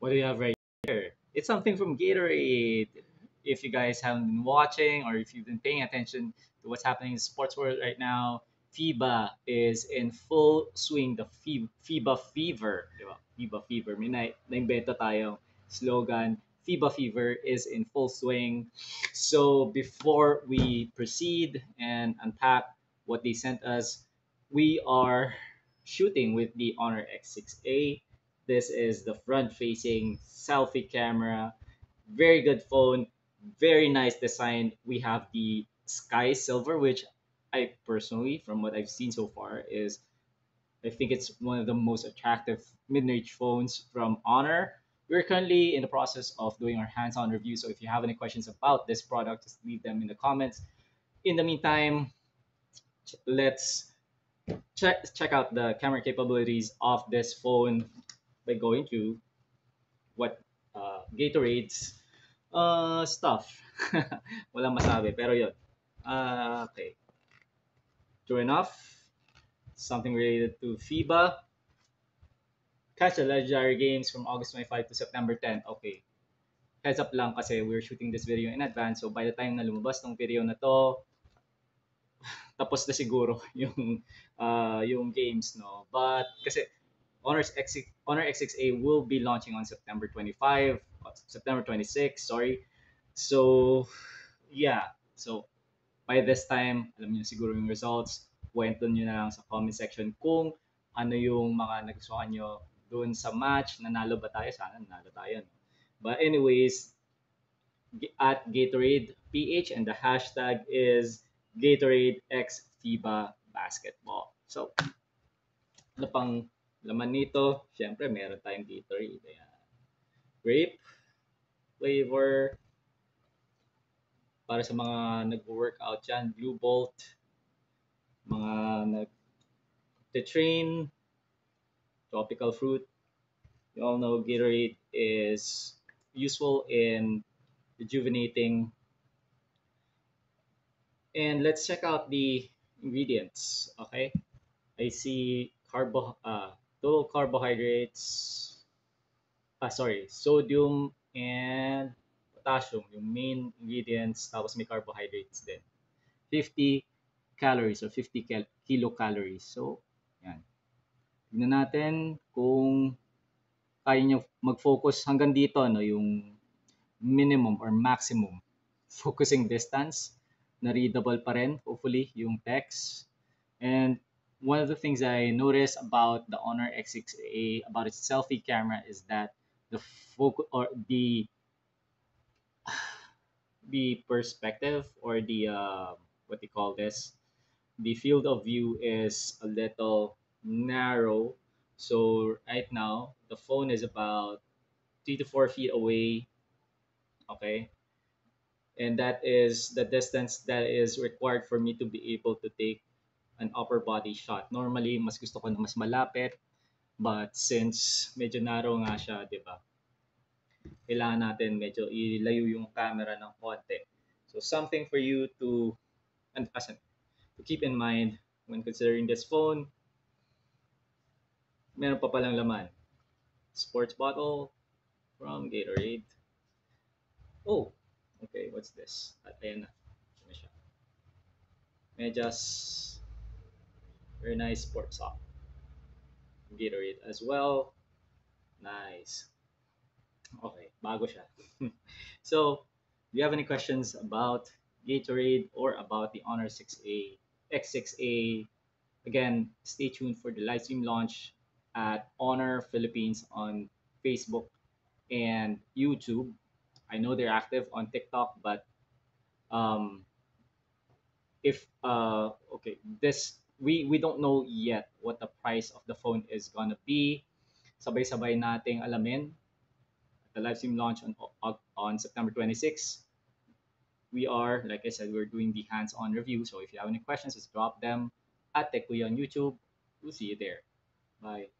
What do you have right here? It's something from Gatorade. If you guys haven't been watching or if you've been paying attention to what's happening in the sports world right now, FIBA is in full swing. The FIBA fever, di ba? FIBA fever. May na-invento tayong slogan. FIBA fever is in full swing. So before we proceed and unpack what they sent us, we are shooting with the Honor X6A. This is the front-facing selfie camera. Very good phone, very nice design. We have the Sky Silver, which I personally, from what I've seen so far, is I think it's one of the most attractive mid-range phones from Honor. We're currently in the process of doing our hands-on review, so if you have any questions about this product, just leave them in the comments. In the meantime, let's check out the camera capabilities of this phone by going to what Gatorade's stuff. Walang masabi, pero yun. Okay. True enough, something related to FIBA. Catch the legendary games from August 25 to September 10. Okay. Heads up lang kasi we're shooting this video in advance. So by the time na lumabas tong video na to, tapos na siguro yung games, no? But kasi Honor X6A will be launching on September 25, September 26, sorry. So, yeah. So, by this time, alam niyo siguro yung results. Kwento niyo na lang sa comment section kung ano yung mga nagustuhan niyo doon sa match. Nanalo ba tayo? Sana nanalo tayo. No? But anyways, at Gatorade PH and the hashtag is Gatorade X FIBA Basketball. So, ano pang laman nito? Siyempre, meron tayong Gatorade. Ayan. Grape flavor. Para sa mga nag-workout dyan, Blue Bolt. Mga nag-train, tropical fruit. You all know Gatorade is useful in rejuvenating. And let's check out the ingredients. Okay, I see total carbohydrates. Sorry, sodium and potassium, yung main ingredients. Tapos may carbohydrates din. 50 calories or 50 kilocalories. So, yan. Tignan natin kung kaya nyo mag-focus hanggang dito, no, yung minimum or maximum focusing distance na readable pa rin, hopefully, yung text. And one of the things I noticed about the Honor X6A, about its selfie camera, is that the focus or the perspective or the what do you call this, the field of view is a little narrow. So right now the phone is about 3 to 4 feet away. Okay, and that is the distance that is required for me to be able to take an upper body shot. Normally mas gusto ko na mas malapit, but since medyo narrow nga siya, di ba, kailangan natin medyo ilayo yung camera ng konti. So something for you to and to keep in mind when considering this phone. Meron pa palang laman. Sports bottle from Gatorade. Oh, okay, what's this? At ayan na. Ano siya? Medyas. Very nice sports sock. Gatorade as well. Nice. Okay, bago siya. So, do you have any questions about Gatorade or about the Honor 6A, X6A? Again, stay tuned for the live stream launch at Honor Philippines on Facebook and YouTube. I know they're active on TikTok, but um, if okay, this we don't know yet what the price of the phone is gonna be. Sabay-sabay nating alamin the live stream launch on September 26th. We are, like I said, we're doing the hands-on review. So if you have any questions, just drop them at TechWay on YouTube. We'll see you there. Bye.